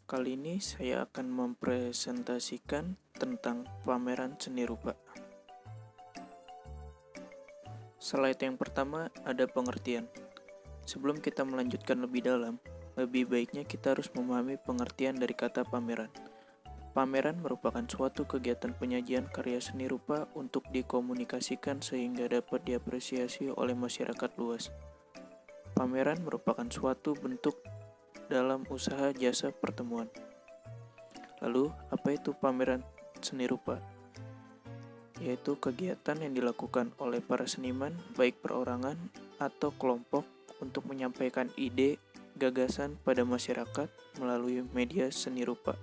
Kali ini saya akan mempresentasikan tentang pameran seni rupa. Slide yang pertama ada pengertian. Sebelum kita melanjutkan lebih dalam, lebih baiknya kita harus memahami pengertian dari kata pameran. Pameran merupakan suatu kegiatan penyajian karya seni rupa untuk dikomunikasikan sehingga dapat diapresiasi oleh masyarakat luas. Pameran merupakan suatu bentuk dalam usaha jasa pertemuan. Lalu, apa itu pameran seni rupa? Yaitu kegiatan yang dilakukan oleh para seniman, baik perorangan atau kelompok, untuk menyampaikan ide, gagasan pada masyarakat melalui media seni rupa,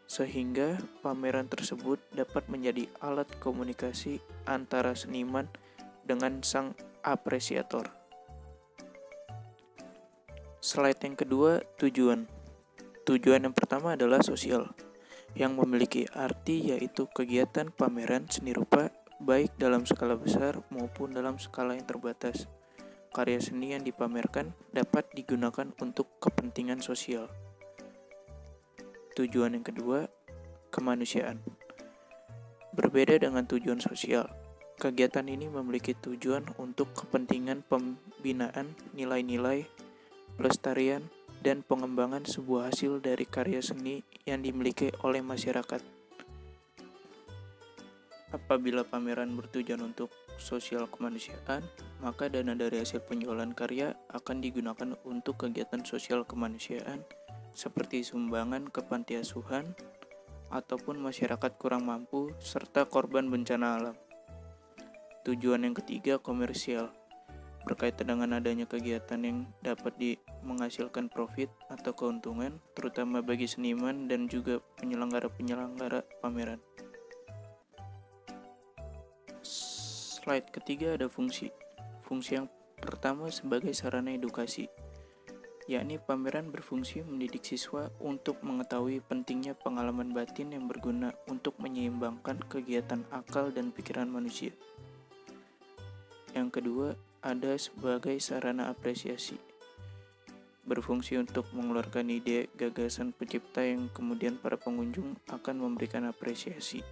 sehingga pameran tersebut dapat menjadi alat komunikasi antara seniman dengan sang apresiator. Slide yang kedua, tujuan. Tujuan yang pertama adalah sosial, yang memiliki arti yaitu kegiatan pameran seni rupa baik dalam skala besar maupun dalam skala yang terbatas. Karya seni yang dipamerkan dapat digunakan untuk kepentingan sosial. Tujuan yang kedua, kemanusiaan. Berbeda dengan tujuan sosial, kegiatan ini memiliki tujuan untuk kepentingan pembinaan nilai-nilai, pelestarian, dan pengembangan sebuah hasil dari karya seni yang dimiliki oleh masyarakat. Apabila pameran bertujuan untuk sosial kemanusiaan, maka dana dari hasil penjualan karya akan digunakan untuk kegiatan sosial kemanusiaan seperti sumbangan ke panti asuhan ataupun masyarakat kurang mampu serta korban bencana alam. Tujuan yang ketiga, komersial. Berkaitan dengan adanya kegiatan yang dapat menghasilkan profit atau keuntungan, terutama bagi seniman dan juga penyelenggara-penyelenggara pameran. Slide ketiga ada fungsi. Fungsi yang pertama sebagai sarana edukasi, yakni pameran berfungsi mendidik siswa untuk mengetahui pentingnya pengalaman batin yang berguna untuk menyeimbangkan kegiatan akal dan pikiran manusia. Yang kedua, ada sebagai sarana apresiasi. Berfungsi untuk mengeluarkan ide, gagasan pencipta yang kemudian para pengunjung akan memberikan apresiasi.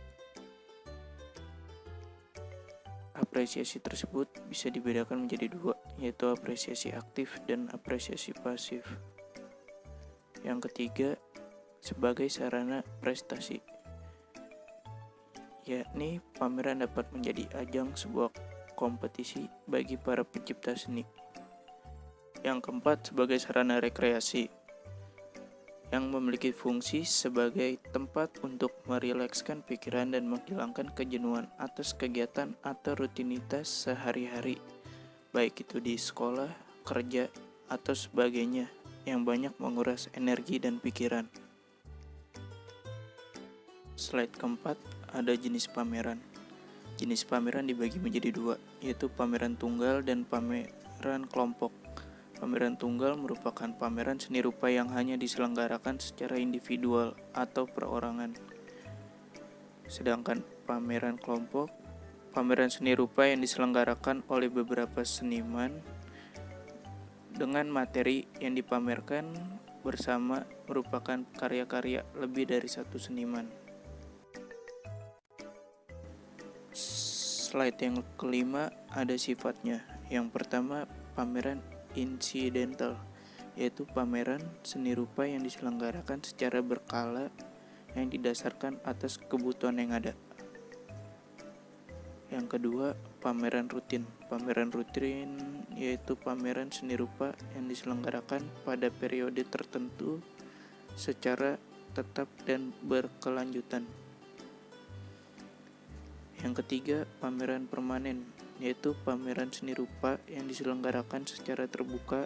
Apresiasi tersebut bisa dibedakan menjadi dua, yaitu apresiasi aktif dan apresiasi pasif. Yang ketiga, sebagai sarana prestasi, yakni pameran dapat menjadi ajang sebuah kompetisi bagi para pencipta seni. Yang keempat, sebagai sarana rekreasi, yang memiliki fungsi sebagai tempat untuk merilekskan pikiran dan menghilangkan kejenuhan atas kegiatan atau rutinitas sehari-hari, baik itu di sekolah, kerja, atau sebagainya, yang banyak menguras energi dan pikiran. Slide keempat, ada jenis pameran. Jenis pameran dibagi menjadi dua, yaitu pameran tunggal dan pameran kelompok. Pameran tunggal merupakan pameran seni rupa yang hanya diselenggarakan secara individual atau perorangan. Sedangkan pameran kelompok, pameran seni rupa yang diselenggarakan oleh beberapa seniman dengan materi yang dipamerkan bersama merupakan karya-karya lebih dari satu seniman. Slide yang kelima ada sifatnya. Yang pertama, pameran insidental, yaitu pameran seni rupa yang diselenggarakan secara berkala yang didasarkan atas kebutuhan yang ada. Yang kedua, pameran rutin. Pameran rutin yaitu pameran seni rupa yang diselenggarakan pada periode tertentu secara tetap dan berkelanjutan. Yang ketiga, pameran permanen, yaitu pameran seni rupa yang diselenggarakan secara terbuka,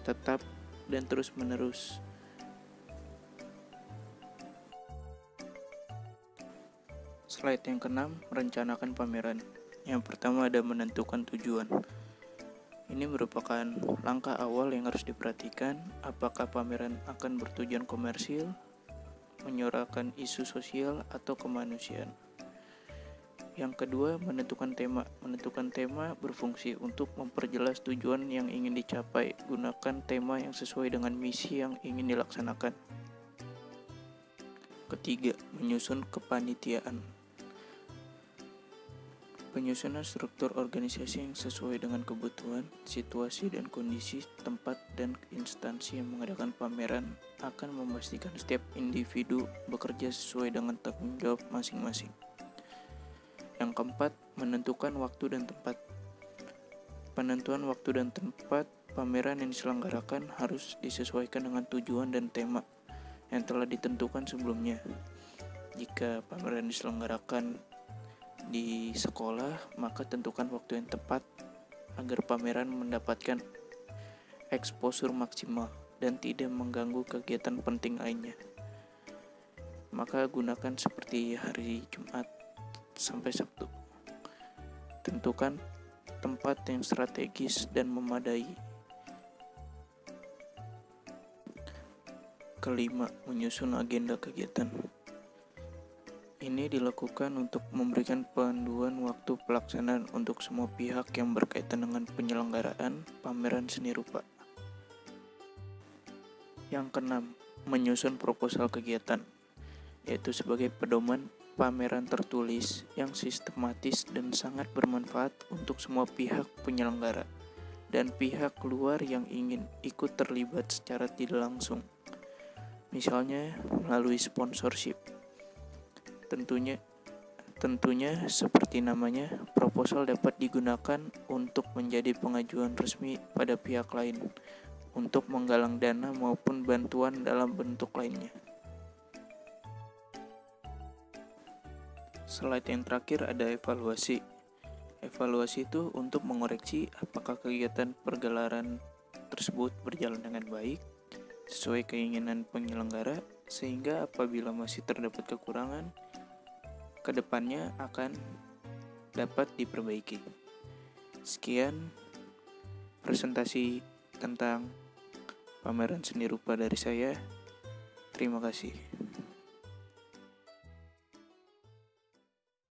tetap, dan terus-menerus. Slide yang keenam, merencanakan pameran. Yang pertama ada menentukan tujuan. Ini merupakan langkah awal yang harus diperhatikan, apakah pameran akan bertujuan komersil, menyuarakan isu sosial, atau kemanusiaan. Yang kedua, menentukan tema. Menentukan tema berfungsi untuk memperjelas tujuan yang ingin dicapai. Gunakan tema yang sesuai dengan misi yang ingin dilaksanakan. Ketiga, menyusun kepanitiaan. Penyusunan struktur organisasi yang sesuai dengan kebutuhan, situasi dan kondisi tempat dan instansi yang mengadakan pameran akan memastikan setiap individu bekerja sesuai dengan tanggung jawab masing-masing. Yang keempat, menentukan waktu dan tempat. Penentuan waktu dan tempat pameran yang diselenggarakan harus disesuaikan dengan tujuan dan tema yang telah ditentukan sebelumnya. Jika pameran diselenggarakan di sekolah, maka tentukan waktu yang tepat agar pameran mendapatkan eksposur maksimal dan tidak mengganggu kegiatan penting lainnya. Maka gunakan seperti hari Jumat sampai Sabtu. Tentukan tempat yang strategis dan memadai. Kelima, menyusun agenda kegiatan. Ini dilakukan untuk memberikan panduan waktu pelaksanaan untuk semua pihak yang berkaitan dengan penyelenggaraan pameran seni rupa. Yang keenam, menyusun proposal kegiatan, yaitu sebagai pedoman pameran tertulis yang sistematis dan sangat bermanfaat untuk semua pihak penyelenggara dan pihak luar yang ingin ikut terlibat secara tidak langsung, misalnya melalui sponsorship. Tentunya seperti namanya, proposal dapat digunakan untuk menjadi pengajuan resmi pada pihak lain untuk menggalang dana maupun bantuan dalam bentuk lainnya. Slide yang terakhir ada evaluasi. Evaluasi itu untuk mengoreksi apakah kegiatan pergelaran tersebut berjalan dengan baik, sesuai keinginan penyelenggara, sehingga apabila masih terdapat kekurangan, kedepannya akan dapat diperbaiki. Sekian presentasi tentang pameran seni rupa dari saya. Terima kasih.